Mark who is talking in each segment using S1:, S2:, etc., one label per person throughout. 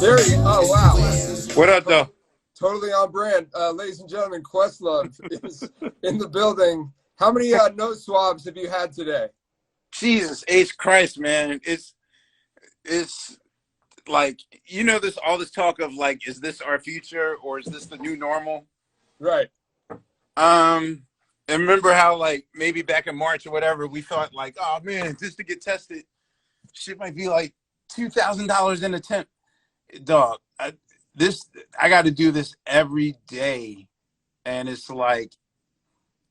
S1: There he, oh wow.
S2: What up, though?
S1: Totally on brand. Ladies and gentlemen, Questlove is in the building. How many nose swabs have you had today?
S2: Jesus H. Christ, man. It's like, you know, all this talk of like, is this our future or is this the new normal?
S1: Right.
S2: And remember how like maybe back in March or whatever, we thought like, oh man, just to get tested, shit might be like $2,000 an attempt. Dog, I got to do this every day, and it's like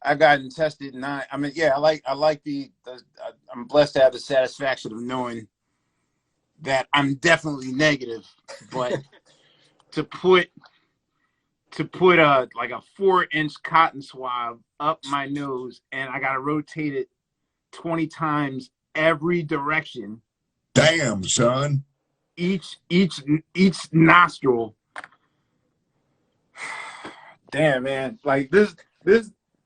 S2: I've gotten tested. I mean, yeah, I like I'm blessed to have the satisfaction of knowing that I'm definitely negative, but to put like a 4-inch cotton swab up my nose, and I got to rotate it 20 times every direction.
S3: Damn, son.
S2: Each nostril. Damn, man. Like this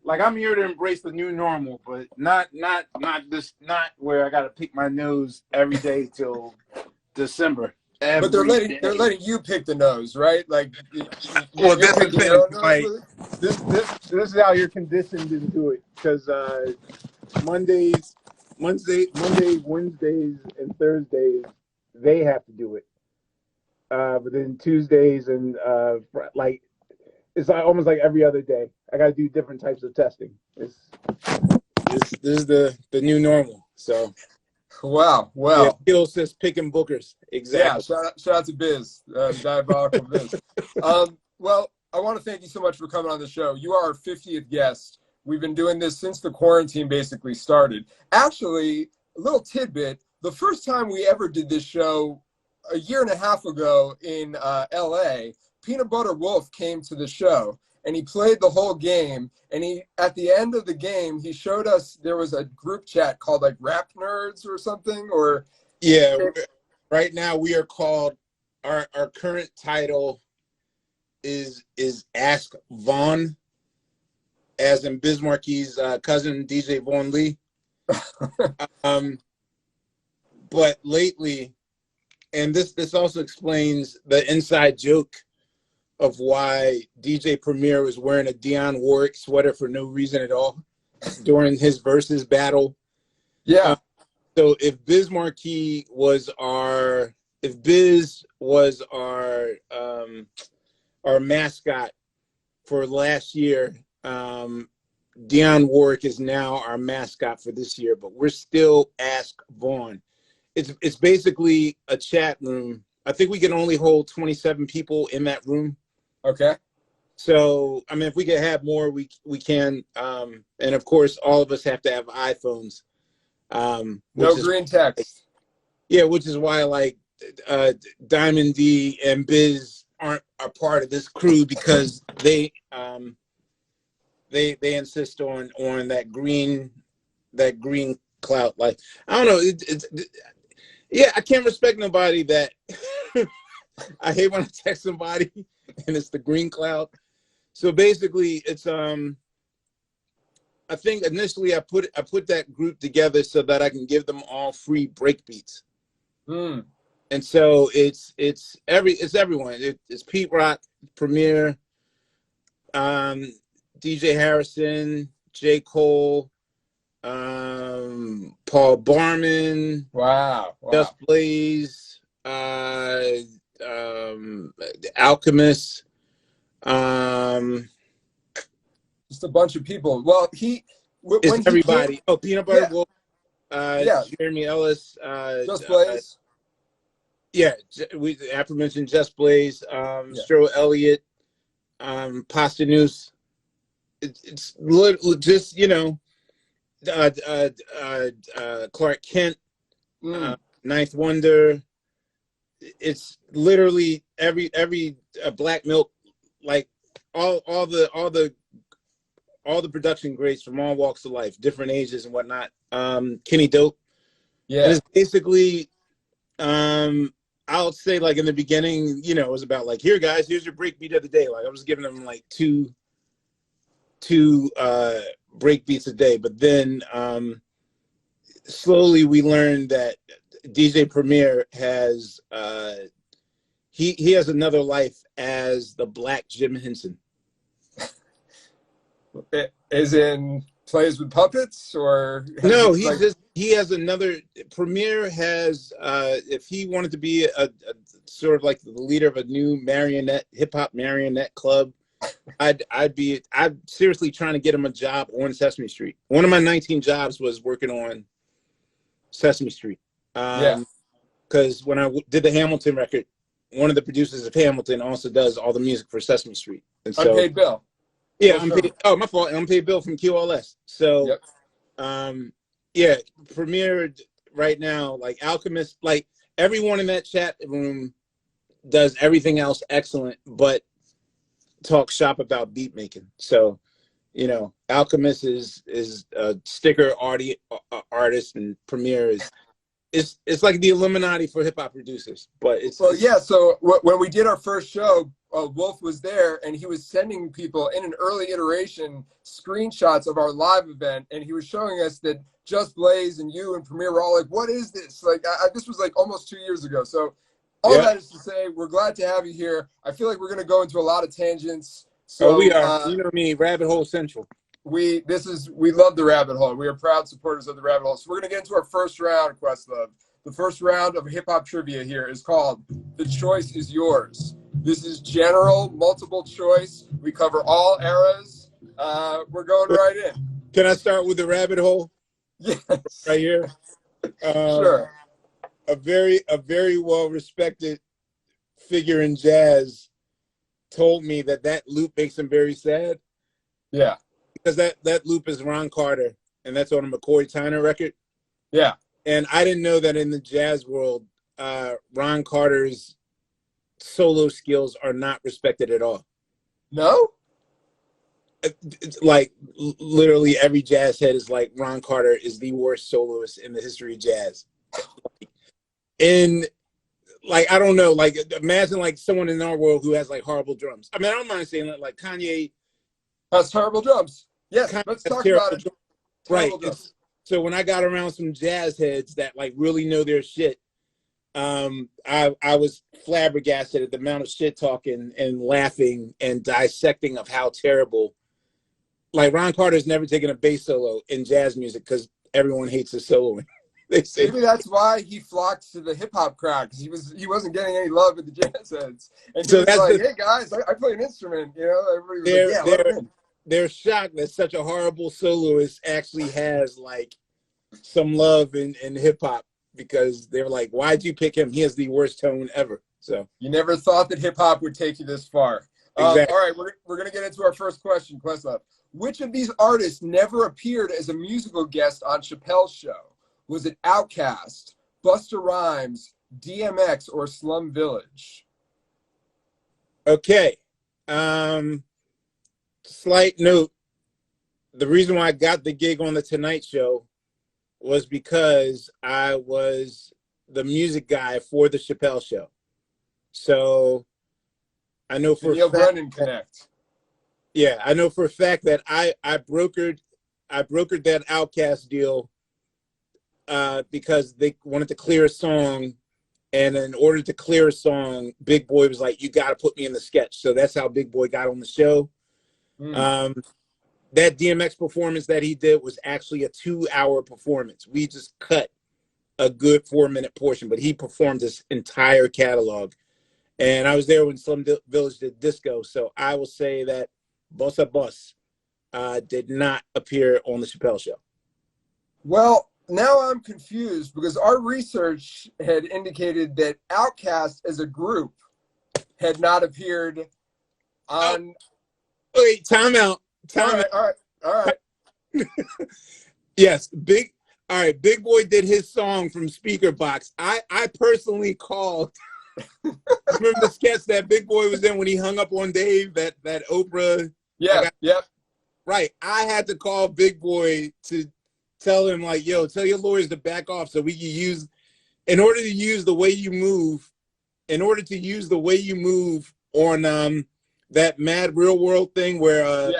S2: like I'm here to embrace the new normal, but not where I gotta pick my nose every day till December.
S1: But they're letting you pick the nose, right? Like,
S2: well, that's the thing. Like this is how you're conditioned to do it, because Mondays, Wednesdays, and Thursdays they have to do it. But then Tuesdays and like it's like almost like every other day, I got to do different types of testing. This is the new normal. So,
S1: wow. Well,
S2: yeah, Bill says picking bookers. Exactly.
S1: Yeah. Shout out to Biz, diabolical Biz. Well, I want to thank you so much for coming on the show. You are our 50th guest. We've been doing this since the quarantine basically started. Actually, a little tidbit: the first time we ever did this show, a year and a half ago in LA, Peanut Butter Wolf came to the show and he played the whole game. And at the end of the game, he showed us there was a group chat called like Rap Nerds or something. Or
S2: yeah, right now we are called. Our current title is Ask Vaughn, as in Biz Marquis's cousin DJ Vaughn Lee. But lately. And this also explains the inside joke of why DJ Premier was wearing a Dionne Warwick sweater for no reason at all during his versus battle.
S1: Yeah.
S2: So if Biz was our mascot for last year, Dionne Warwick is now our mascot for this year, but we're still Ask Vaughn. It's basically a chat room. I think we can only hold 27 people in that room.
S1: Okay.
S2: So, I mean, if we could have more, we can. And of course, all of us have to have iPhones.
S1: No green text.
S2: Yeah, which is why like Diamond D and Biz aren't a part of this crew, because they insist on that green clout. Like, I don't know. Yeah, I can't respect nobody that I hate when I text somebody and it's the green cloud. So basically it's I think initially I put that group together so that I can give them all free break beats. And so it's everyone. It's Pete Rock, Premier, DJ Harrison, J. Cole, Paul Barman,
S1: wow.
S2: Just Blaze, Alchemist,
S1: just a bunch of people. Well,
S2: it's everybody. Peanut Butter Wolf, Jeremy Ellis,
S1: Just Blaze.
S2: We aforementioned Just Blaze, Stro Elliott, Posthumous. It's just, you know, Clark Kent, Ninth Wonder. It's literally every Black Milk, like all the production grades from all walks of life, different ages and whatnot. Kenny Dope. Yeah. And it's basically I'll say, like, in the beginning, you know, it was about like, here guys, here's your break beat of the day. Like I was giving them like two break beats a day, but then slowly we learned that DJ Premier has he has another life as the Black Jim Henson.
S1: As in plays with puppets, or
S2: no? He has another. Premier has if he wanted to be a sort of like the leader of a new hip hop marionette club, I'm seriously trying to get him a job on Sesame Street. One of my 19 jobs was working on Sesame Street. Because when I did the Hamilton record, one of the producers of Hamilton also does all the music for Sesame Street. And so,
S1: Unpaid Bill.
S2: Yeah, unpaid. Oh, my fault. Unpaid Bill from QLS. So, yeah, Premier right now, like Alchemist, like everyone in that chat room does everything else excellent, but talk shop about beat making. So, you know, Alchemist is a sticker artist, and Premier is it's like the Illuminati for hip hop producers. But
S1: so when we did our first show, Wolf was there, and he was sending people in an early iteration screenshots of our live event, and he was showing us that Just Blaze and you and Premier were all like, "What is this?" Like, this was like almost 2 years ago. So all that is to say, we're glad to have you here. I feel like we're going to go into a lot of tangents. So
S2: we are. You know me, Rabbit Hole Central.
S1: We love the Rabbit Hole. We are proud supporters of the Rabbit Hole. So we're going to get into our first round, Questlove. The first round of hip hop trivia here is called "The Choice Is Yours." This is general, multiple choice. We cover all eras. We're going right in.
S2: Can I start with the Rabbit Hole?
S1: Yes.
S2: Right here.
S1: Sure.
S2: A very well respected figure in jazz told me that loop makes him very sad.
S1: Yeah.
S2: Because that loop is Ron Carter, and that's on a McCoy Tyner record.
S1: Yeah.
S2: And I didn't know that in the jazz world, Ron Carter's solo skills are not respected at all.
S1: No?
S2: It's like literally every jazz head is like, Ron Carter is the worst soloist in the history of jazz. And like, I don't know, like imagine like someone in our world who has like horrible drums. I mean, I don't mind saying that, like Kanye
S1: has terrible drums. Yes, let's talk about it.
S2: Right. So when I got around some jazz heads that like really know their shit, I was flabbergasted at the amount of shit talking and laughing and dissecting of how terrible. Like Ron Carter's never taken a bass solo in jazz music because everyone hates his soloing. They say
S1: maybe that's why he flocked to the hip hop crowd, because he wasn't getting any love with the jazz heads. And he was like, "Hey guys, I play an instrument," you know. Everybody was like, "Yeah,
S2: they're shocked that such a horrible soloist actually has like some love in hip hop, because they were like, "Why'd you pick him? He has the worst tone ever." So
S1: you never thought that hip hop would take you this far.
S2: Exactly.
S1: All right, we're gonna get into our first question, Questlove. Which of these artists never appeared as a musical guest on Chappelle's Show? Was it Outkast, Busta Rhymes, DMX, or Slum Village?
S2: Okay. Slight note. The reason why I got the gig on the Tonight Show was because I was the music guy for the Chappelle Show. So I know for
S1: Neil Brennan connect.
S2: Yeah, I know for a fact that I brokered that Outkast deal because they wanted to clear a song, and in order to clear a song, Big Boy was like, "You got to put me in the sketch." So that's how Big Boy got on the show. That DMX performance that he did was actually a 2-hour performance. We just cut a good 4-minute portion, but he performed this entire catalog. And I was there when Slum Village did disco, so I will say that Bossa Boss did not appear on the Chappelle Show.
S1: Well, now I'm confused, because our research had indicated that Outkast as a group had not appeared on.
S2: Wait, time out.
S1: All right.
S2: Yes, Big Boy did his song from Speaker Box. I personally called. Remember the sketch that Big Boy was in when he hung up on Dave, that Oprah?
S1: Yeah.
S2: Right. I had to call Big Boy to tell him, like, "Yo, tell your lawyers to back off so we can use, in order to use the way you move on that Mad Real World thing where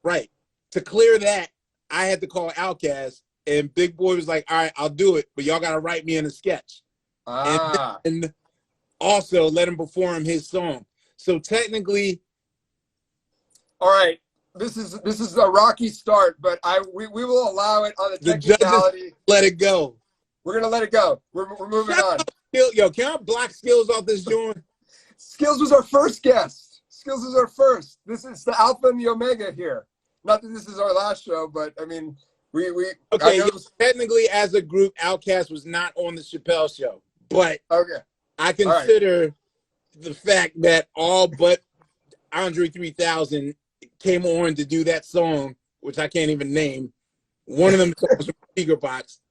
S2: right. To clear that, I had to call Outkast and Big Boy was like, all right, I'll do it, but y'all got to write me in a sketch. And also let him perform his song. So technically,
S1: all right, this is a rocky start, but we will allow it on the technicality.
S2: Judges let it go.
S1: We're gonna let it go. We're moving on.
S2: Yo, can I block Skills off this joint?
S1: Skills was our first guest. Skills was our first. This is the Alpha and the Omega here. Not that this is our last show, but I mean, we
S2: okay. Technically, as a group, Outkast was not on the Chappelle Show, but
S1: okay,
S2: I consider the fact that all but Andre 3000 came on to do that song, which I can't even name. One of them songs from Speaker Box.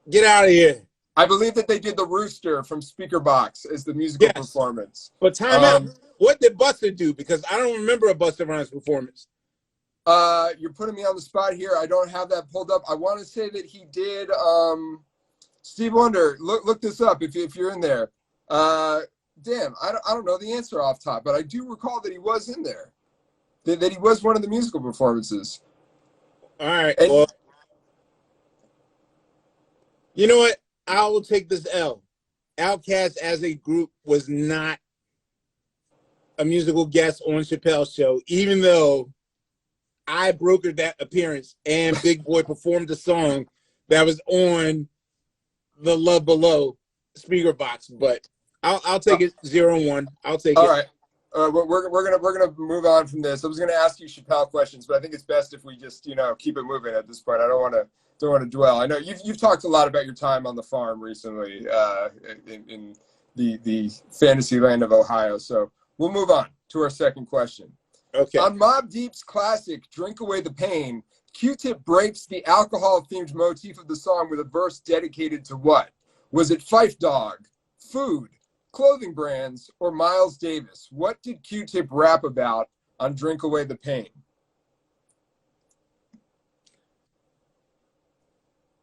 S2: Get out of here.
S1: I believe that they did the Rooster from Speaker Box as the musical performance.
S2: But time out. What did Busta do? Because I don't remember a Busta Rhymes performance.
S1: You're putting me on the spot here. I don't have that pulled up. I want to say that he did. Steve Wonder, look this up if you're in there. Damn, I don't know the answer off top, but I do recall that he was in there. That he was one of the musical performances.
S2: All right. Well, you know what? I will take this L. Outkast as a group was not a musical guest on Chappelle's Show, even though I brokered that appearance and Big Boy performed a song that was on the Love Below Speaker Box. But I'll take it 0-1. I'll take it.
S1: All right. We're gonna move on from this. I was gonna ask you Chappelle questions, but I think it's best if we just keep it moving at this point. I don't want to dwell. I know you've talked a lot about your time on the farm recently in the fantasy land of Ohio. So we'll move on to our second question.
S2: Okay.
S1: On Mobb Deep's classic "Drink Away the Pain," Q-Tip breaks the alcohol-themed motif of the song with a verse dedicated to what? Was it Phife Dawg, food, clothing brands, or Miles Davis? What did Q-Tip rap about on "Drink Away the Pain"?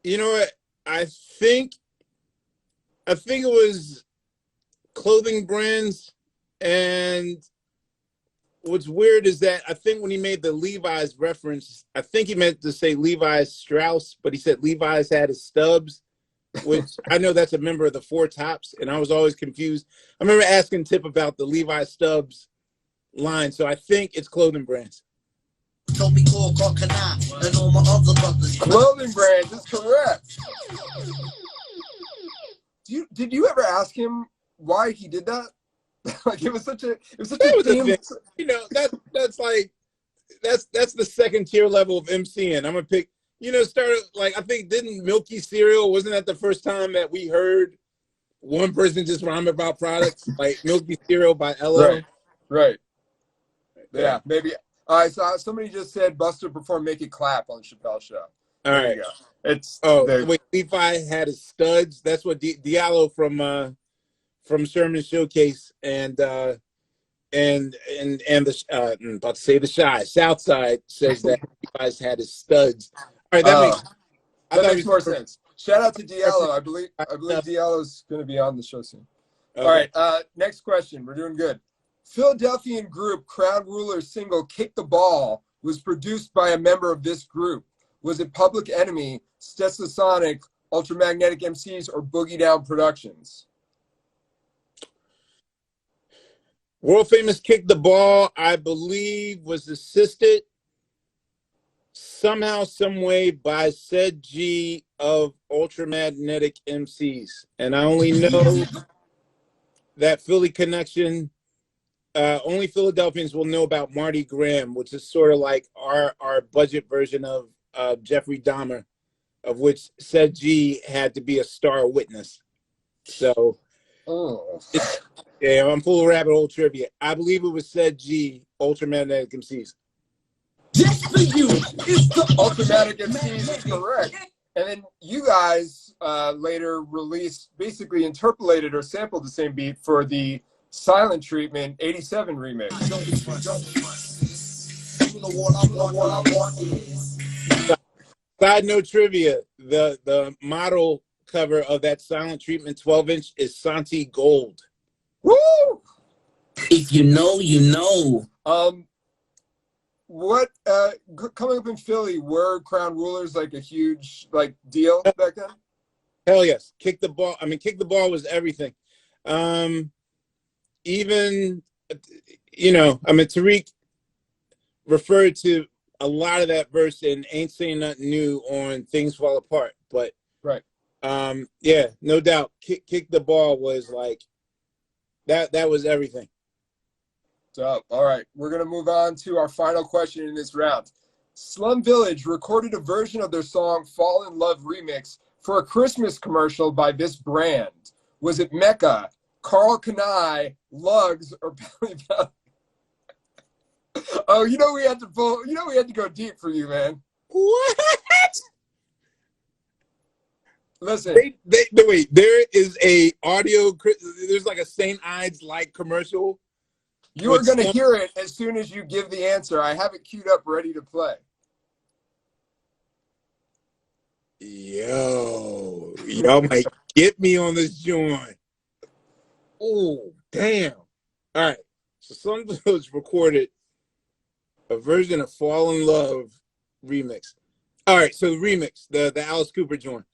S2: You know what? I think it was clothing brands, and what's weird is that I think when he made the Levi's reference, I think he meant to say Levi's Strauss, but he said Levi's had his stubs, which I know that's a member of the Four Tops, and I was always confused. I remember asking Tip about the Levi's Stubbs line, so I think it's clothing brands.
S1: Clothing brands is correct. Did you ever ask him why he did that? Like it was such a theme.
S2: You know, that's the second tier level of MCing. I'm gonna pick. Started like I think didn't Milky Cereal, wasn't that the first time that we heard one person just rhyme about products like Milky Cereal by LL?
S1: Right. Yeah, maybe. I saw somebody just said Buster performed "Make It Clap" on Chappelle Show.
S2: All right.
S1: It's
S2: wait, Levi had his studs. That's what Diallo from Sherman Showcase and the I'm about to say the Shy Southside says that Levi's had his studs. All right,
S1: that makes more sense. Shout out to Diallo. I believe Diallo's going to be on the show soon. Okay. All right, next question. We're doing good. Philadelphian group Crown Ruler's single "Kick the Ball" was produced by a member of this group. Was it Public Enemy, Stetsasonic, Ultramagnetic MCs, or Boogie Down Productions?
S2: World famous "Kick the Ball," I believe, was assisted somehow, some way by said G of Ultramagnetic MCs. And I only know that Philly connection. Only Philadelphians will know about Marty Graham, which is sort of like our budget version of Jeffrey Dahmer, of which said G had to be a star witness. So, yeah, I'm full of rabbit hole trivia. I believe it was said G, Ultramagnetic MCs.
S1: Just for you, it's the Ultramagnetic MCs is correct. And then you guys later released, basically interpolated or sampled the same beat for the Silent Treatment 87 remix.
S2: Side note trivia, the model cover of that Silent Treatment 12-inch is Santi Gold.
S1: Woo!
S4: If you know, you know.
S1: what coming up in Philly, were Crown Rulers like a huge like deal back then?
S2: Hell yes. Kick the ball. I mean, kick the ball was everything. Even, I mean, Tariq referred to a lot of that verse in Ain't Saying Nothing New on Things Fall Apart. But,
S1: right.
S2: Yeah, no doubt. Kick the ball was like, that was everything.
S1: So, all right. We're going to move on to our final question in this round. Slum Village recorded a version of their song Fall in Love remix for a Christmas commercial by this brand. Was it Mecca, Carl Kanai, Lugs, or Belly Belly? Oh, we had to go deep for you, man.
S2: What?
S1: Listen.
S2: Wait, there is there's like a St. Ides like commercial.
S1: You are going to hear it as soon as you give the answer. I have it queued up ready to play.
S2: Y'all might get me on this joint. Oh, damn. All right. So Slum Village recorded a version of Fall in Love remix. All right. So the remix, the Alice Cooper joint.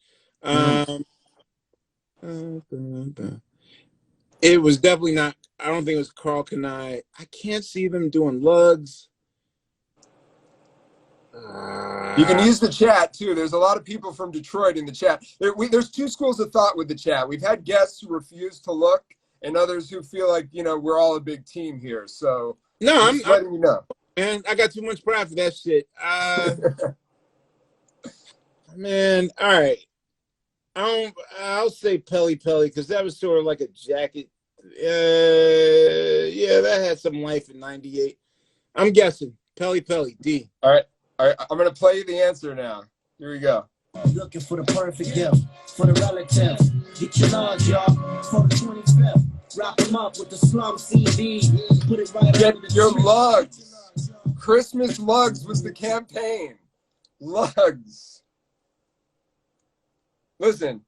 S2: It was definitely not, I don't think it was Carl Kanai. I can't see them doing Lugs.
S1: You can use the chat too. There's a lot of people from Detroit in the chat. There's two schools of thought with the chat. We've had guests who refuse to look, and others who feel like we're all a big team here. So
S2: no, I'm
S1: letting you know.
S2: Man, I got too much pride for that shit. Man, all right. I'll say Pelly Pelly because that was sort of like a jacket. Yeah, that had some life in '98. I'm guessing Pelly Pelly D.
S1: All right, I'm gonna play you the answer now. Here we go.
S4: Looking for the perfect gift for the relative. Get your lugs, y'all, for the 25th. Wrap them up with the Slum CD. Put it right
S1: Get
S4: under the
S1: your
S4: tree.
S1: lugs. Christmas Lugs was the campaign. Lugs. Listen.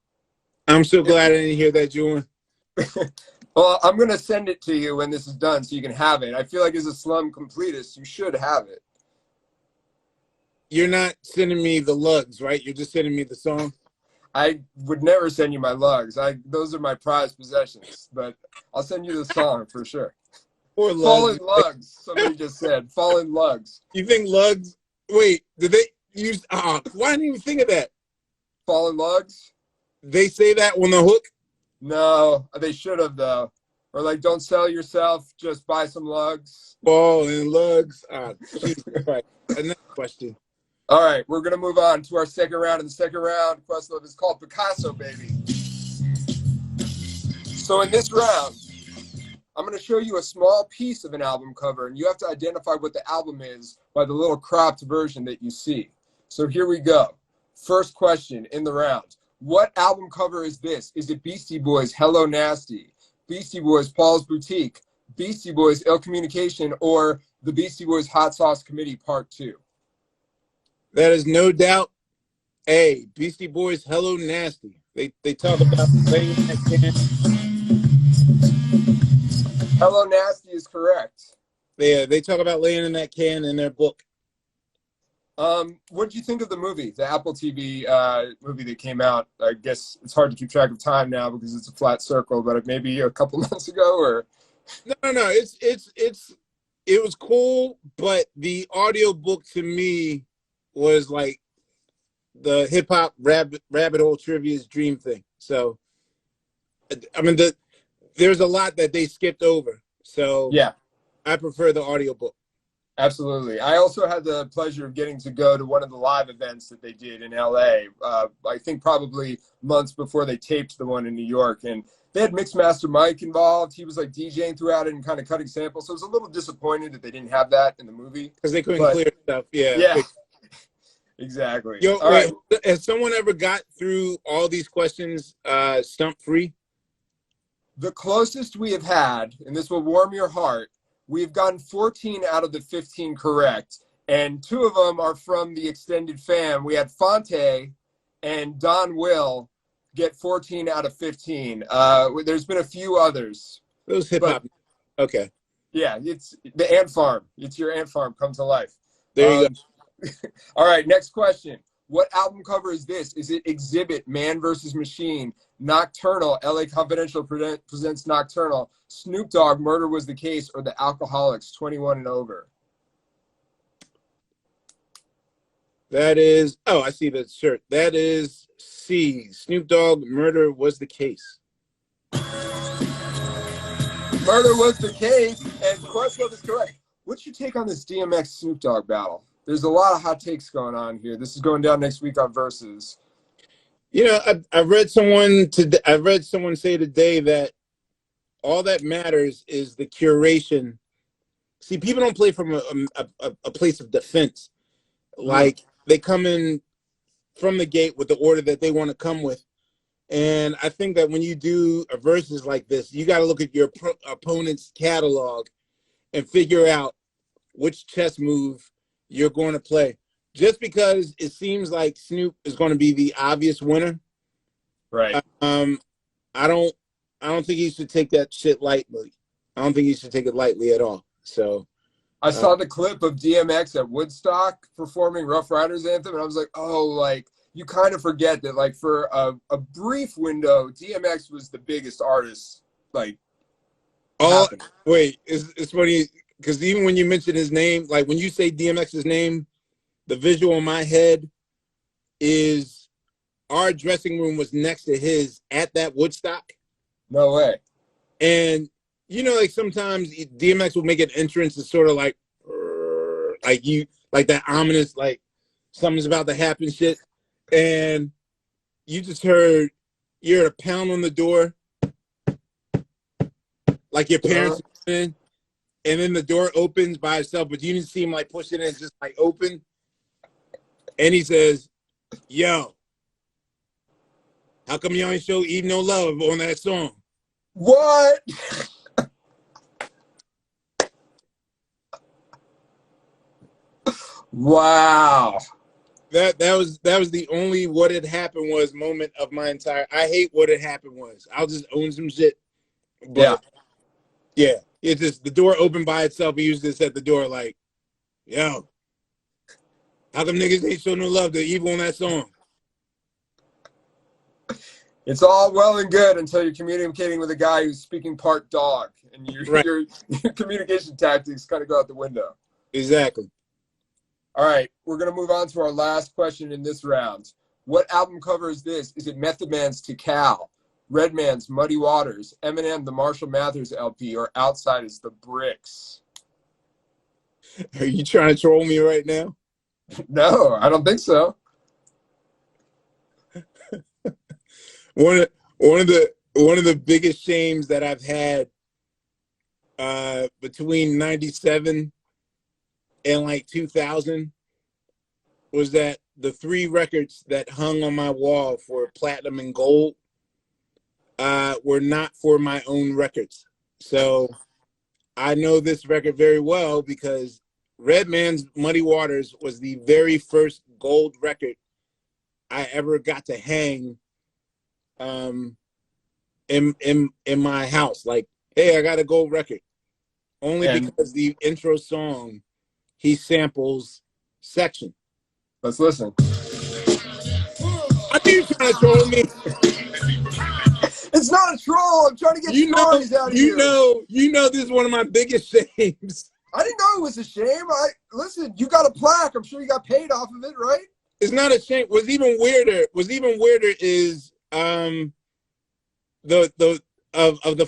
S2: I'm so glad I didn't hear that, Julian.
S1: Well, I'm going to send it to you when this is done so you can have it. I feel like as a slum completist, you should have it.
S2: You're not sending me the lugs, right? You're just sending me the song?
S1: I would never send you my lugs. Those are my prized possessions. But I'll send you the song for sure.
S2: Or lugs.
S1: Fallen Lugs, somebody just said. Fallen Lugs.
S2: You think Lugs? Wait, did they use... why didn't you even think of that?
S1: Fallen Lugs?
S2: They say that on the hook?
S1: No, they should have though. Or like, don't sell yourself, just buy some lugs.
S2: Ball and lugs. Jesus Christ. Another question.
S1: All right, we're gonna move on to our second round. And the second round, Questlove, is called Picasso, baby. So in this round, I'm gonna show you a small piece of an album cover, and you have to identify what the album is by the little cropped version that you see. So here we go. First question in the round. What album cover is this? Is it Beastie Boys' Hello Nasty, Beastie Boys' Paul's Boutique, Beastie Boys' Ill Communication, or the Beastie Boys' Hot Sauce Committee Part 2?
S2: That is no doubt A. Beastie Boys' Hello Nasty. They talk about laying in that can.
S1: Hello Nasty is correct.
S2: They talk about laying in that can in their book.
S1: What did you think of the movie, the Apple TV movie that came out? I guess it's hard to keep track of time now because it's a flat circle, but maybe a couple months ago, or
S2: No. It was cool, but the audio book to me was like the hip hop rabbit hole trivia's dream thing. So, I mean, there's a lot that they skipped over. So
S1: yeah,
S2: I prefer the audio book.
S1: Absolutely. I also had the pleasure of getting to go to one of the live events that they did in LA. I think probably months before they taped the one in New York, and they had Mixmaster Mike involved. He was like DJing throughout it and kind of cutting samples. So I was a little disappointed that they didn't have that in the movie
S2: because they couldn't clear stuff.
S1: Yeah. Exactly.
S2: Yo,
S1: all
S2: wait,
S1: right.
S2: Has someone ever got through all these questions stump free?
S1: The closest we have had, and this will warm your heart, we've gotten 14 out of the 15 correct, and 2 of them are from the extended fam. We had Fonte and Don Will get 14 out of 15. There's been a few others.
S2: Those hip hop. Okay.
S1: Yeah, it's the ant farm. It's your ant farm come to life.
S2: There you go.
S1: All right, next question. What album cover is this? Is it Exhibit, Man vs. Machine, Nocturnal, LA Confidential presents Nocturnal, Snoop Dogg, Murder Was the Case, or The Alcoholics, 21 and Over?
S2: That is, oh, I see the shirt. That is C. Snoop Dogg, Murder Was the Case.
S1: Murder Was the Case, and Questlove is correct. What's your take on this DMX Snoop Dogg battle? There's a lot of hot takes going on here. This is going down next week on Versus.
S2: You know, I read someone say today that all that matters is the curation. See, people don't play from a place of defense. Like, they come in from the gate with the order that they want to come with. And I think that when you do a versus like this, you got to look at your opponent's catalog and figure out which chess move you're going to play. Just because it seems like Snoop is going to be the obvious winner,
S1: right?
S2: I don't think he should take that shit lightly. I don't think he should take it lightly at all. So
S1: I saw the clip of DMX at Woodstock performing Rough Riders Anthem, and I was like, oh, like, you kind of forget that, like, for a brief window, DMX was the biggest artist, like,
S2: wait, it's funny, because even when you mention his name, like, when you say DMX's name, the visual in my head is our dressing room was next to his at that Woodstock.
S1: No way.
S2: And, you know, like, sometimes DMX will make an entrance that's sort of like that ominous, like, something's about to happen shit. And you just heard a pound on the door, like your parents are in, and then the door opens by itself, but you didn't see him like push it in, it's just like open. And he says, yo, how come you ain't show Eve no love on that song?
S1: What? Wow.
S2: That was the only what had happened was moment of my entire. I hate what had happened was. I'll just own some shit. But yeah, it's just the door opened by itself. He was just at the door like, yo, how come niggas ain't show no love to Evil on that song?
S1: It's all well and good until you're communicating with a guy who's speaking part dog, and your communication tactics kind of go out the window.
S2: Exactly.
S1: All right, we're going to move on to our last question in this round. What album cover is this? Is it Method Man's To Cal, Redman's Muddy Waters, Eminem, the Marshall Mathers LP, or Outside is the Bricks?
S2: Are you trying to troll me right now?
S1: No, I don't think so.
S2: One of the biggest shames that I've had between 97 and like 2000 was that the 3 records that hung on my wall for platinum and gold were not for my own records. So I know this record very well because Redman's Muddy Waters was the very first gold record I ever got to hang in my house. Like, hey, I got a gold record. Only because the intro song, he samples Section.
S1: Let's listen.
S2: I think you're trying to troll me.
S1: It's not a troll. I'm trying to get stories out of here.
S2: You know this is one of my biggest shames.
S1: I didn't know it was a shame. Listen, you got a plaque. I'm sure you got paid off of it, right?
S2: It's not a shame. What's even weirder is the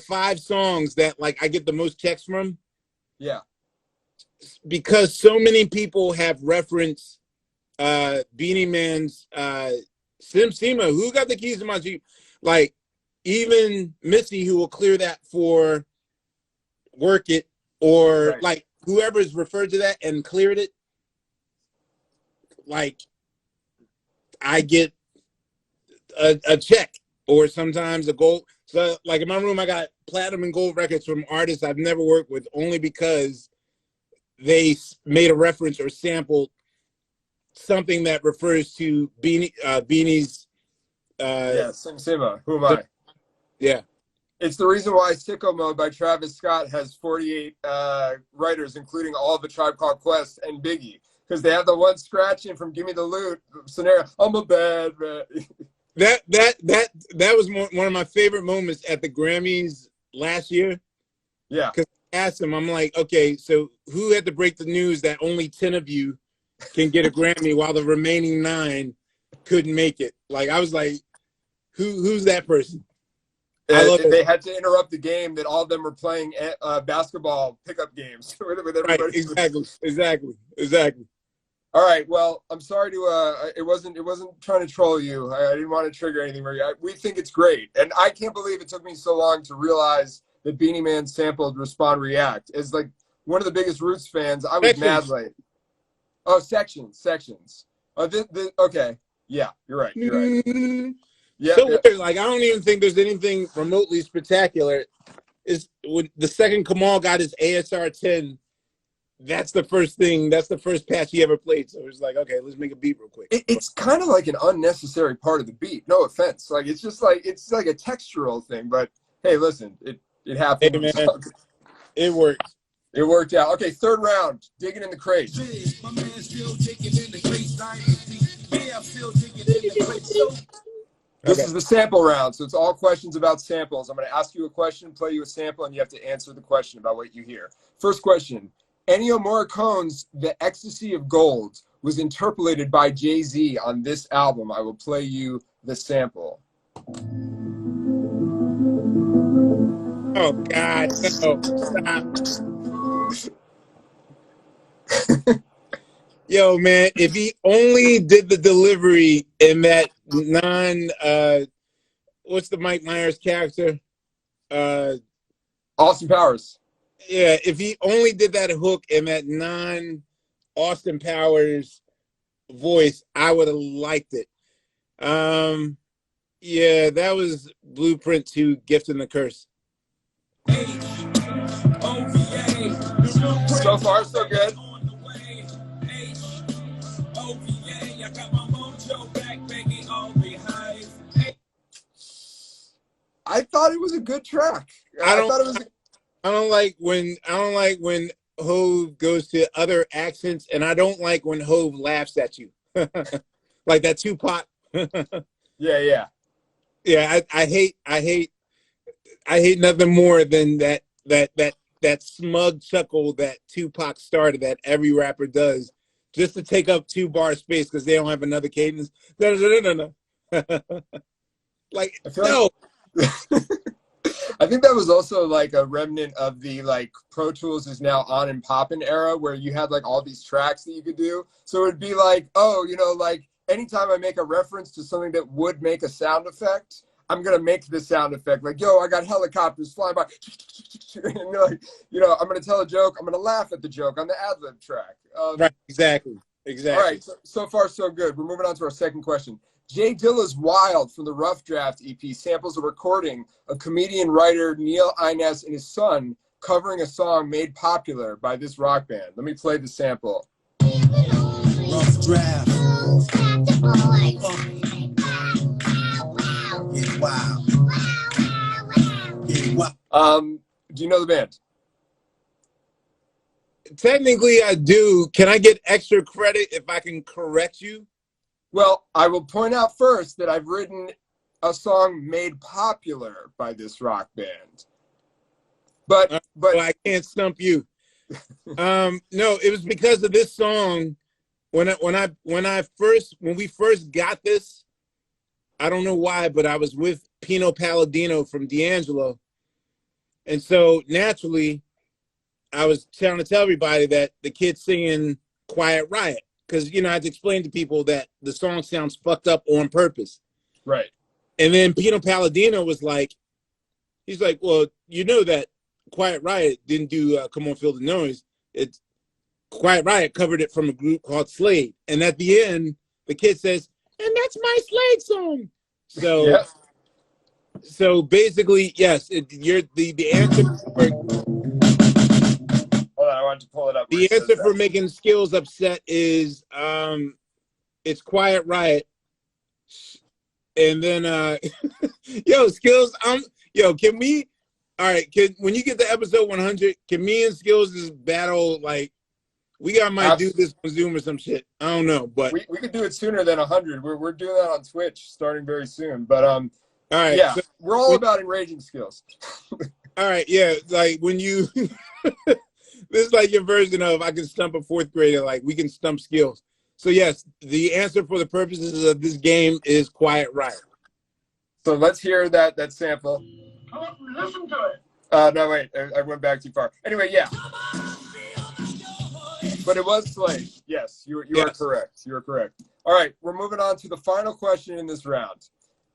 S2: 5 songs that like I get the most checks from.
S1: Yeah.
S2: Because so many people have referenced Beanie Man's Sim Sima, who got the keys to my Jeep? Like, even Missy, who will clear that for Work It, or like whoever's referred to that and cleared it, like I get a check or sometimes a gold. So like in my room, I got platinum and gold records from artists I've never worked with only because they made a reference or sampled something that refers to Beanie's.
S1: Sim Sima. Who am I?
S2: Yeah.
S1: It's the reason why Sicko Mode by Travis Scott has 48 writers, including all of A Tribe Called Quest and Biggie. because they have the one scratching from "Give Me the Loot" scenario. I'm a bad man.
S2: That was one of my favorite moments at the Grammys last year.
S1: Yeah.
S2: Because I asked him, I'm like, okay, so who had to break the news that only 10 of you can get a Grammy while the remaining 9 couldn't make it? Like, I was like, who's that person?
S1: They had to interrupt the game that all of them were playing basketball pickup games with everybody.
S2: Right, exactly.
S1: All right. Well, I'm sorry to it wasn't trying to troll you. I didn't want to trigger anything. We think it's great, and I can't believe it took me so long to realize that Beanie Man sampled "Respond React." As like one of the biggest Roots fans, I was mad late. Oh, sections. Okay. Yeah, you're right. Yeah.
S2: So weird. Like, I don't even think there's anything remotely spectacular. Is when the second Kamal got his ASR 10. That's the first thing. That's the first patch he ever played. So it's like, okay, let's make a beat real quick.
S1: It's kind of like an unnecessary part of the beat. No offense. Like it's like a textural thing. But hey, listen, it happened.
S2: Hey, man, it worked.
S1: It worked out. Okay, third round. Digging in the crate.
S4: My man still digging in the crates. Yeah, I'm still digging in the crates.
S1: This is the sample round, so it's all questions about samples. I'm going to ask you a question, play you a sample, and you have to answer the question about what you hear. First question. Ennio Morricone's The Ecstasy of Gold was interpolated by Jay-Z on this album. I will play you the sample.
S2: Oh, God. No, stop. Yo, man, if he only did the delivery in that what's the Mike Myers character?
S1: Austin Powers.
S2: Yeah, if he only did that hook in that non-Austin Powers voice, I would have liked it. Yeah, that was blueprint to Gift and the Curse.
S1: So far, so good. I thought it was a good track. I don't
S2: like when Hove goes to other accents, and I don't like when Hove laughs at you, like that Tupac.
S1: Yeah.
S2: I hate nothing more than that smug chuckle that Tupac started that every rapper does, just to take up 2 bar space because they don't have another cadence. No. Like, no.
S1: I think that was also like a remnant of the like Pro Tools is now on and poppin' era where you had like all these tracks that you could do. So it would be like, oh, like anytime I make a reference to something that would make a sound effect, I'm going to make the sound effect. Like, yo, I got helicopters flying by. And like, I'm going to tell a joke. I'm going to laugh at the joke on the ad-lib track.
S2: Right, exactly.
S1: All right, so far so good. We're moving on to our second question. Jay Dilla's Wild from the Rough Draft EP samples a recording of comedian-writer Neil Innes and his son covering a song made popular by this rock band. Let me play the sample.
S4: Rough Draft. Get wild. Get wild.
S1: Do you know the band?
S2: Technically, I do. Can I get extra credit if I can correct you?
S1: Well, I will point out first that I've written a song made popular by this rock band. But
S2: I can't stump you. No, it was because of this song. When we first got this, I don't know why, but I was with Pino Palladino from D'Angelo, and so naturally, I was trying to tell everybody that the kid's singing "Quiet Riot." Because, I had to explain to people that the song sounds fucked up on purpose.
S1: Right.
S2: And then Pino Palladino was like, he's like, well, that Quiet Riot didn't do Come On Feel the Noise. It's Quiet Riot covered it from a group called Slade. And at the end, the kid says, and that's my Slade song. So,
S1: yeah.
S2: So basically, yes, you're the answer.
S1: I wanted to pull it up.
S2: The answer for making Skills upset is it's Quiet Riot. And then yo, Skills, can we when you get to episode 100, can me and Skills just battle like We might do this on Zoom or some shit. I don't know, but
S1: we could do it sooner than 100. We're doing that on Twitch starting very soon. But
S2: all right,
S1: yeah,
S2: so
S1: we're all about enraging skills.
S2: All right, yeah, like when you this is like your version of I can stump a fourth grader, like we can stump skills. So yes, the answer for the purposes of this game is Quiet Riot.
S1: So let's hear that sample.
S4: Listen to it.
S1: No, wait, I went back too far. Anyway, yeah. But it was Slade. Yes, you are correct. You are correct. All right, we're moving on to the final question in this round.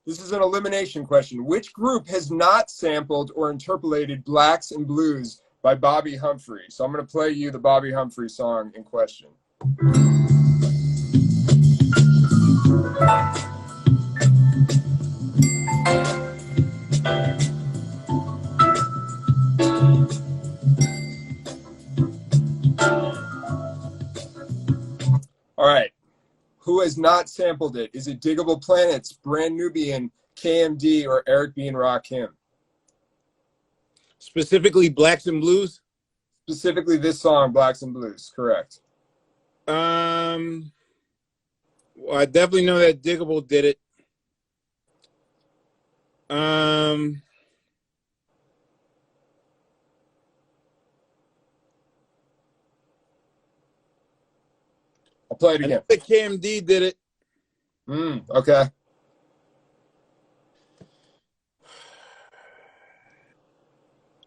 S1: This is an elimination question. Which group has not sampled or interpolated Blacks and Blues by Bobby Humphrey? So I'm going to play you the Bobby Humphrey song in question. All right. Who has not sampled it? Is it Diggable Planets, Brand Nubian, KMD, or Eric B. and Rakim?
S2: Specifically Blacks and Blues?
S1: Specifically this song, Blacks and Blues, correct.
S2: Well, I definitely know that Diggable did it.
S1: I'll play it
S2: I
S1: again.
S2: know that KMD did it.
S1: Okay.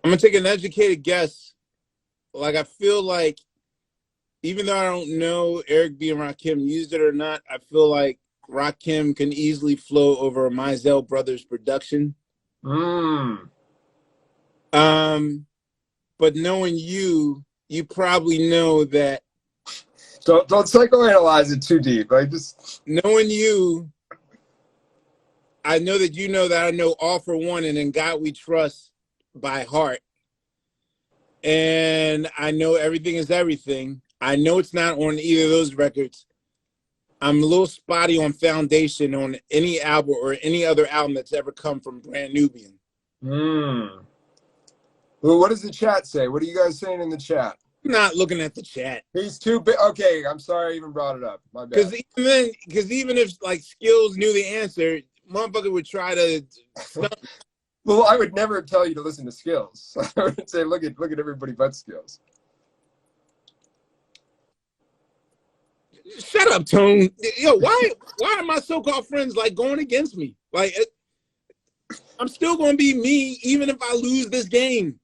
S2: I'm gonna take an educated guess. Like I feel like, even though I don't know Eric B. and Rakim used it or not, I feel like Rakim can easily flow over Mizell Brothers production.
S1: Mm.
S2: But knowing you probably know that.
S1: Don't psychoanalyze it too deep. I just
S2: knowing you, I know that you know that I know All for One and In God We Trust by heart. And I know Everything Is Everything. I know it's not on either of those records. I'm a little spotty on Foundation on any album or any other album that's ever come from Brand Nubian.
S1: Well, what does the chat say? What are you guys saying in the chat?
S2: I'm not looking at the chat.
S1: He's too big. Okay, I'm sorry I even brought it up. My bad.
S2: Because even if like Skills knew the answer, motherfucker would try to stump.
S1: Well, I would never tell you to listen to Skills. I would say, look at everybody but Skills.
S2: Shut up, Tone. Yo, why are my so-called friends like going against me? Like, I'm still going to be me even if I lose this game.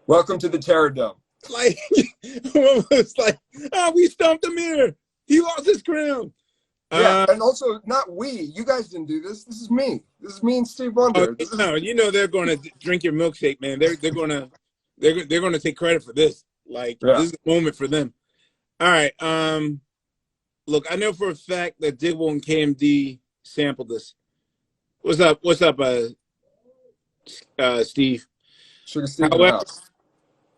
S1: Welcome to the Terror Dome.
S2: Like, it's like, we stumped Ahmir. He lost his crown.
S1: Yeah, and also not we. You guys didn't do this. This is me. This is me and Steve Wonder.
S2: No, you know they're going to drink your milkshake, man. They're going to take credit for this. Like, This is a moment for them. All right. Look, I know for a fact that Diggable and KMD sampled this. What's up? Steve?
S1: Sugar Steve in the house.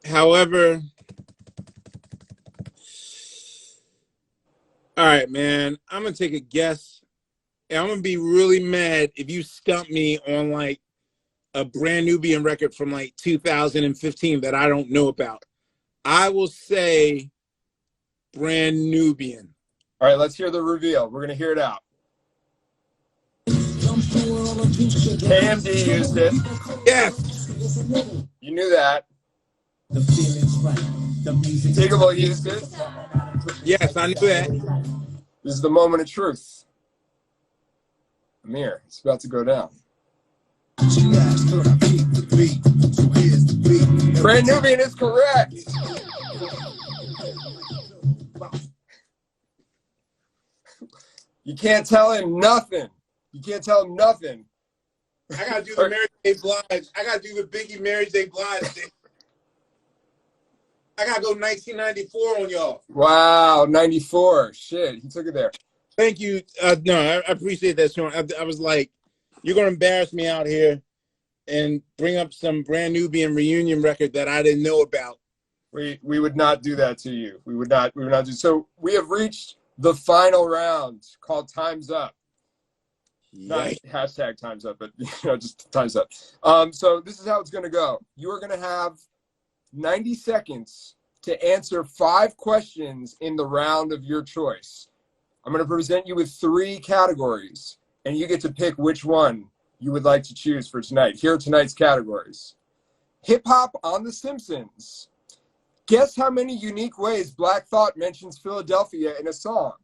S2: However, all right, man, I'm going to take a guess. And I'm going to be really mad if you stump me on like a Brand Nubian record from like 2015 that I don't know about. I will say Brand Nubian.
S1: All right, let's hear the reveal. We're going to hear it out. KMD used it.
S2: Yes.
S1: You knew that. Diggable used it.
S2: Yes, I knew that.
S1: This is the moment of truth. Ahmir, it's about to go down. Brand Nubian is correct. You can't tell him nothing. You can't tell him nothing.
S2: I gotta do the Mary J. Blige. I gotta do the Biggie Mary J. Blige thing. I gotta go 1994 on y'all.
S1: Wow, 94. Shit, he took it there.
S2: Thank you. No, I appreciate that, Sean. I was like, you're gonna embarrass me out here and bring up some Brand Nubian reunion record that I didn't know about.
S1: We would not do that to you. We would not do. So we have reached the final round called Time's Up. Not hashtag Time's Up, but just Time's Up. So this is how it's going to go. You are going to have 90 seconds to answer 5 questions in the round of your choice. I'm going to present you with 3 categories, and you get to pick which one you would like to choose for tonight. Here are tonight's categories. Hip-hop on The Simpsons. Guess how many unique ways Black Thought mentions Philadelphia in a song.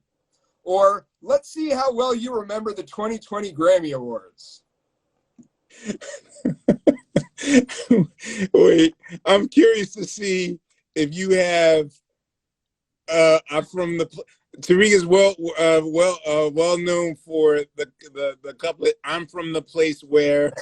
S1: Or let's see how well you remember the 2020 Grammy Awards.
S2: Wait, I'm curious to see if you have. I'm from the. Tariq is well known for the couplet. I'm from the place where.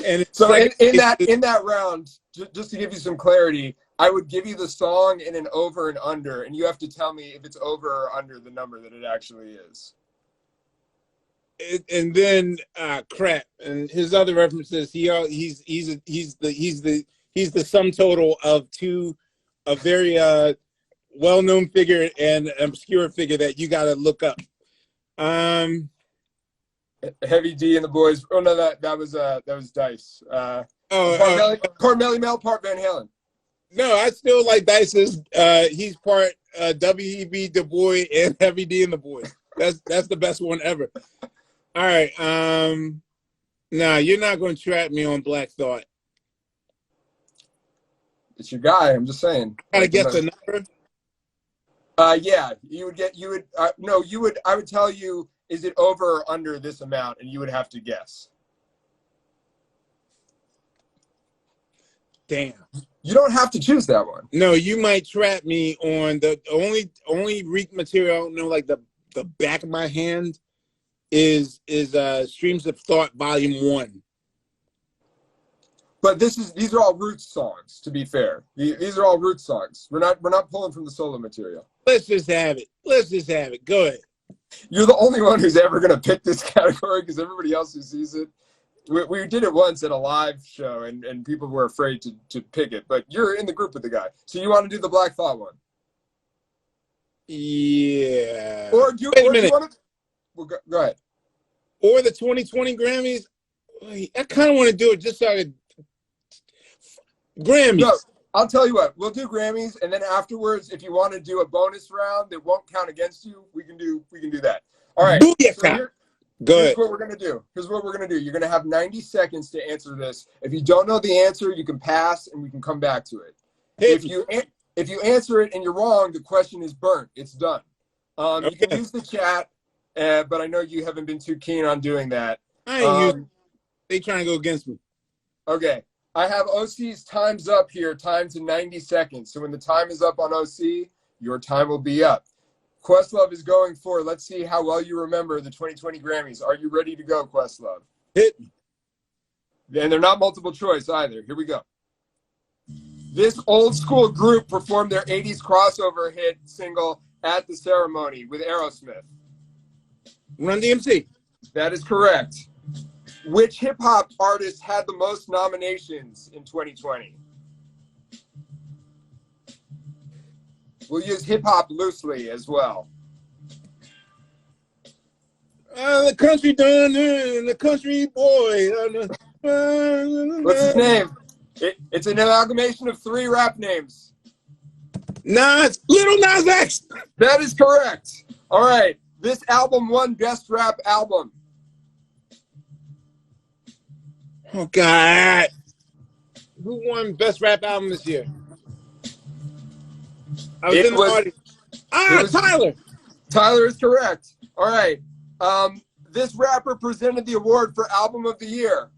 S2: And
S1: so like, in that round, just to give you some clarity, I would give you the song in an over and under, and you have to tell me if it's over or under the number that it actually is.
S2: And then crap, and his other references. He's the sum total of a very well-known figure and obscure figure that you got to look up.
S1: Heavy D and the Boys. Oh no, that was Dice. Part Melly Mel, part Van Halen.
S2: No, I still like Dice's. He's part W.E.B. Du Bois and Heavy D and the Boys. That's the best one ever. All right. Nah, you're not going to trap me on Black Thought.
S1: It's your guy. I'm just saying.
S2: Gotta guess the number.
S1: Yeah, you would. I would tell you, is it over or under this amount, and you would have to guess.
S2: Damn.
S1: You don't have to choose that one.
S2: No, you might trap me on the only Reek material I don't know, like the back of my hand is Streams of Thought Volume 1.
S1: But these are all Roots songs, to be fair. These are all Roots songs. We're not pulling from the solo material.
S2: Let's just have it. Go ahead.
S1: You're the only one who's ever gonna pick this category because everybody else who sees it. We did it once at a live show, and people were afraid to pick it. But you're in the group with the guy, so you want to do the Black Thought one?
S2: Yeah.
S1: Or do
S2: Wait a minute.
S1: You want to? Well, go ahead.
S2: Or the 2020 Grammys. I kind of want to do it just so I could. Grammys. No,
S1: I'll tell you what. We'll do Grammys, and then afterwards, if you want to do a bonus round that won't count against you, we can do that. All right.
S2: So
S1: here's what we're gonna do. You're gonna have 90 seconds to answer this. If you don't know the answer, you can pass, and we can come back to it. If you answer it and you're wrong, the question is burnt. It's done. You can use the chat, but I know you haven't been too keen on doing that.
S2: They trying to go against me.
S1: Okay. I have OC's time's up here, time to 90 seconds. So when the time is up on OC, your time will be up. Questlove is going for, let's see how well you remember the 2020 Grammys. Are you ready to go, Questlove?
S2: Hit me.
S1: And they're not multiple choice either. Here we go. This old school group performed their 80s crossover hit single at the ceremony with Aerosmith.
S2: Run DMC.
S1: That is correct. Which hip-hop artist had the most nominations in 2020? We'll use hip-hop loosely as well.
S2: The country done and the country boy.
S1: What's his name? It's an amalgamation of 3 rap names.
S2: Little Nas X.
S1: That is correct. All right. This album won Best Rap Album.
S2: Oh, God. Who won Best Rap Album this year? I was in the audience. Tyler.
S1: Tyler is correct. All right. This rapper presented the award for Album of the Year.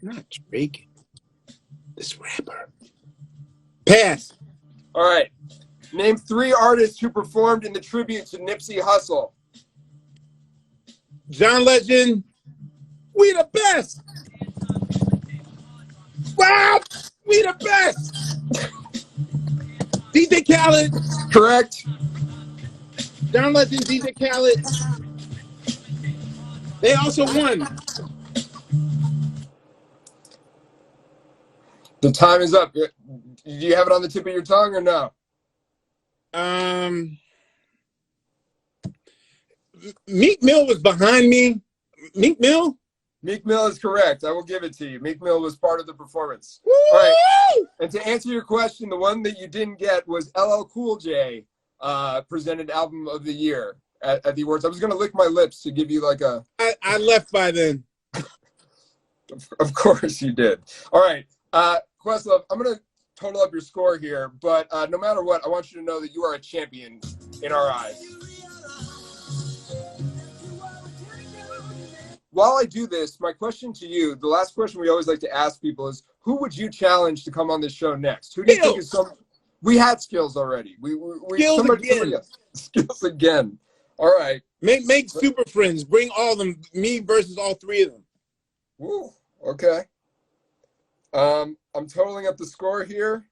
S2: Not Drake. This rapper. Pass.
S1: All right. Name 3 artists who performed in the tribute to Nipsey Hussle.
S2: John Legend. We the best. Wow. We the best. DJ Khaled.
S1: Correct.
S2: John Legend, DJ Khaled. They also won.
S1: The time is up. Do you have it on the tip of your tongue or no?
S2: Meek Mill was behind me. Meek Mill?
S1: Meek Mill is correct. I will give it to you. Meek Mill was part of the performance.
S2: Woo!
S1: All right. And to answer your question, the one that you didn't get was LL Cool J presented Album of the Year at the awards. I was going to lick my lips to give you like a...
S2: I left by then.
S1: Of course you did. All right. Questlove, I'm going to total up your score here, but no matter what, I want you to know that you are a champion in our eyes. While I do this, my question to you, the last question we always like to ask people is, who would you challenge to come on this show next? Who do you think is some... We had Skills already. Somebody else. Skills again. All right.
S2: Make super friends. Bring all of them. Me versus all three of them.
S1: Woo. Okay. I'm totaling up the score here.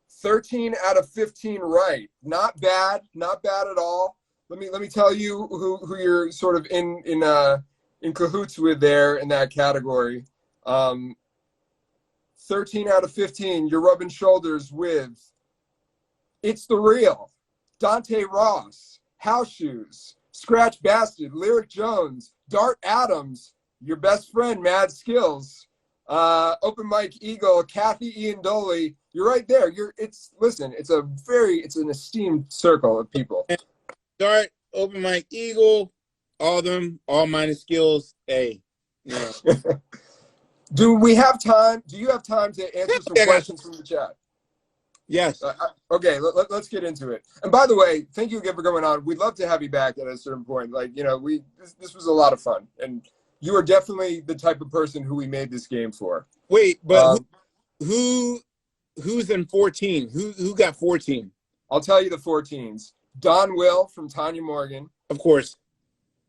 S1: 13 out of 15 right. Not bad. Not bad at all. Let me tell you who you're sort of in cahoots with there in that category. 13 out of 15, you're rubbing shoulders with It's the Real, Dante Ross, House Shoes, Scratch Bastard, Lyric Jones, Dart Adams, your best friend, Mad Skills, Open Mike Eagle, Kathy Ian Doley. You're right there. It's an esteemed circle of people.
S2: Dart, Open Mike Eagle, all of them, all minus Skills. Hey. Yeah.
S1: Do we have time? Do you have time to answer some questions from the chat?
S2: Yes.
S1: Okay, let's get into it. And by the way, thank you again for coming on. We'd love to have you back at a certain point. Like, this was a lot of fun. And you are definitely the type of person who we made this game for.
S2: Wait, but who's in 14? Who got 14?
S1: I'll tell you the 14s. Don Will from Tanya Morgan.
S2: Of course.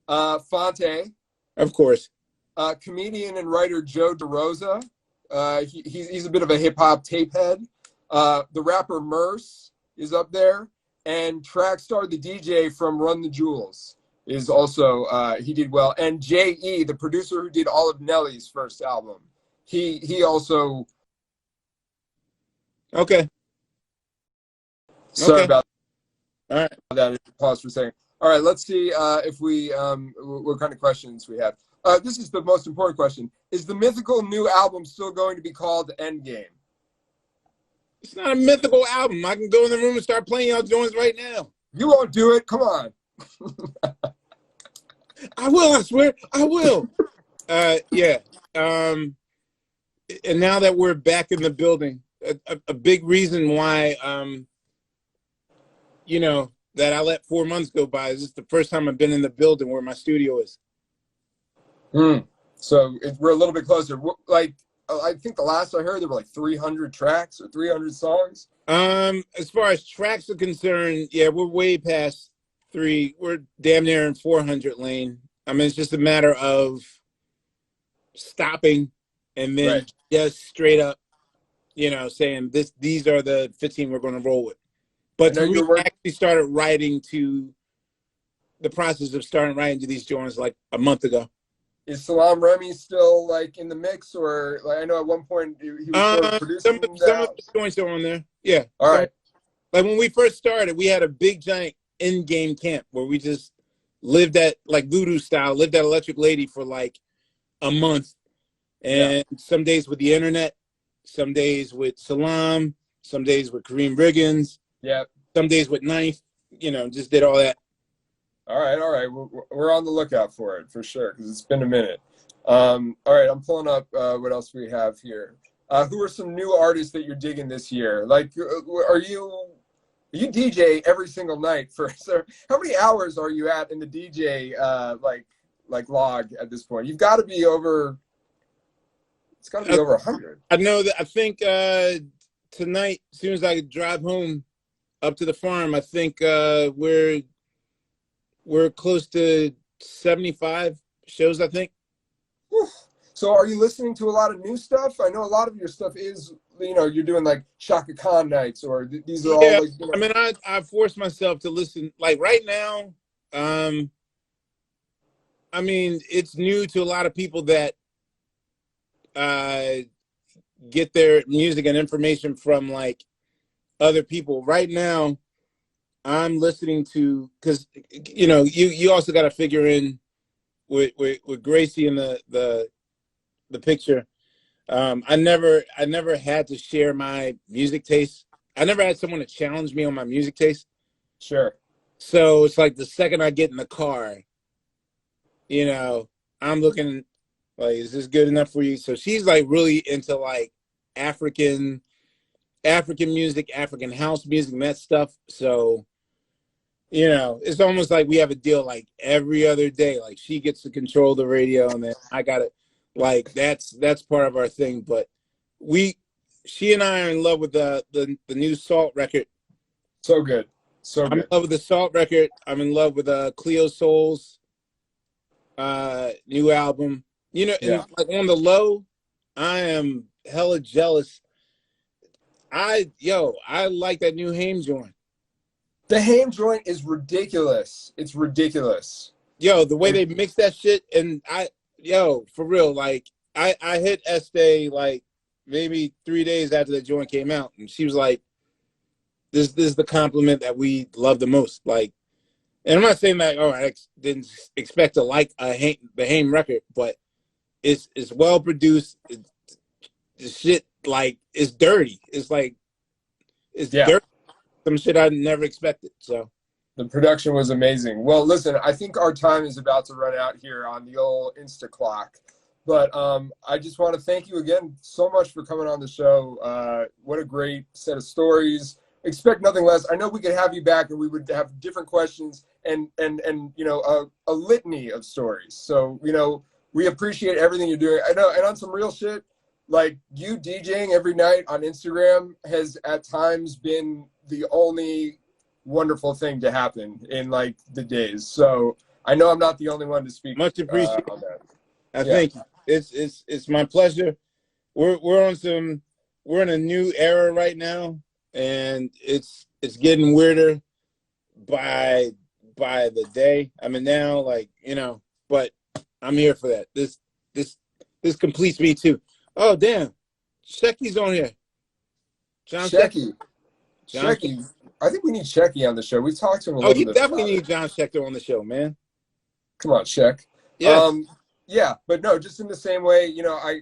S1: Fonte.
S2: Of course.
S1: Comedian and writer Joe DeRosa. He's a bit of a hip-hop tape head. The rapper Merce is up there. And Trackstar, the DJ from Run the Jewels, is also, he did well. And J.E., the producer who did all of Nelly's first album, he also...
S2: Okay.
S1: Sorry about
S2: All right.
S1: that. Pause for a second. All right, let's see if we what kind of questions we have. This is the most important question. Is the mythical new album still going to be called Endgame?
S2: It's not a mythical album. I can go in the room and start playing y'all joints right now.
S1: You won't do it. Come on.
S2: I will, I swear. I will. Yeah. And now that we're back in the building, a big reason why, that I let 4 months go by is this the first time I've been in the building where my studio is.
S1: So we're a little bit closer. Like, I think the last I heard, there were like 300 tracks or 300 songs.
S2: As far as tracks are concerned, yeah, we're way past 3. We're damn near in 400 lane. I mean, it's just a matter of stopping and then just straight up, saying these are the 15 we're going to roll with. But we actually started writing to the process of starting writing to these joints like a month ago.
S1: Is Salam Remy still like in the mix, or like I know at one point he was sort of producing
S2: some of the joints are on there. Yeah.
S1: All right.
S2: Like when we first started, we had a big giant in-game camp where we just lived at like voodoo style, lived at Electric Lady for like a month, and some days with the internet, some days with Salam, some days with Kareem Riggins.
S1: Yeah.
S2: Some days with Knife, just did all that.
S1: All right. We're on the lookout for it for sure because it's been a minute. All right, I'm pulling up what else we have here. Who are some new artists that you're digging this year? Like, are you DJ every single night for? So how many hours are you at in the DJ like log at this point? You've got to be over. It's got to be over 100.
S2: I know that. I think tonight, as soon as I drive home up to the farm, I think we're close to 75 shows, I think.
S1: So are you listening to a lot of new stuff? I know a lot of your stuff is, you're doing like Shaka Khan nights, or these are all like.
S2: I mean, I force myself to listen. Like right now, I mean, it's new to a lot of people that get their music and information from like other people. Right now, I'm listening to, because you also got to figure in with Gracie in the picture. I never had to share my music taste. I never had someone to challenge me on my music taste.
S1: Sure.
S2: So it's like the second I get in the car, I'm looking like, is this good enough for you? So she's like really into like African music, African house music, and that stuff. So, it's almost like we have a deal like every other day. Like she gets to control the radio, and then I got to, like, that's part of our thing. But she and I are in love with the new Salt record.
S1: So good. So
S2: I'm
S1: good.
S2: in love with the Salt record. I'm in love with Cleo Soul's new album. And like on the low, I am hella jealous. I like that new Haim joint.
S1: The Haim joint is ridiculous. It's ridiculous.
S2: Yo, the way they mix that shit, and for real, like I hit Estee like maybe 3 days after the joint came out, and she was like, "This is the compliment that we love the most." Like, and I'm not saying that I didn't expect to like the Haim record, but it's well produced. The shit like it's dirty. It's like dirty. Some shit I never expected. So
S1: the production was amazing. Well, listen, I think our time is about to run out here on the old Insta clock. But I just want to thank you again so much for coming on the show. What a great set of stories. Expect nothing less. I know we could have you back and we would have different questions and a litany of stories. So, we appreciate everything you're doing. I know, and on some real shit, like you DJing every night on Instagram has at times been the only wonderful thing to happen in like the days. So I know I'm not the only one to speak.
S2: Much appreciated.
S1: On that.
S2: Thank you. It's my pleasure. We're in a new era right now, and it's getting weirder by the day. I mean now, but I'm here for that. This completes me too. Oh damn, Shecky's on here. John
S1: Shecky. I think we need Shecky on the show. We talked to him a little bit.
S2: Oh, you definitely need John Schechter on the show, man.
S1: Come on, Sheck.
S2: Yes.
S1: Yeah, but no, just in the same way,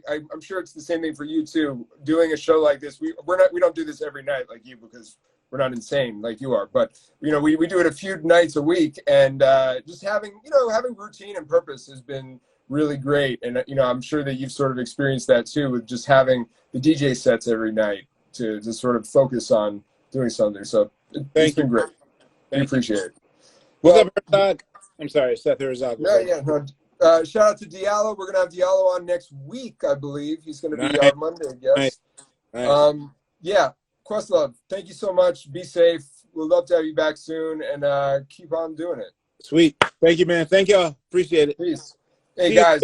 S1: I'm sure it's the same thing for you too. Doing a show like this, we don't do this every night like you because we're not insane like you are. But we do it a few nights a week, and just having routine and purpose has been really great. And I'm sure that you've sort of experienced that too with just having the DJ sets every night to sort of focus on doing something. So it's been great. We appreciate it.
S2: Well, I'm sorry, Seth Herzog.
S1: No. Shout out to Diallo. We're gonna have Diallo on next week, I believe. He's gonna be on Monday, I guess. Nice. Questlove, thank you so much. Be safe. We'd love to have you back soon, and keep on doing it.
S2: Sweet. Thank you, man. Thank y'all. Appreciate it.
S1: Peace. Hey, guys.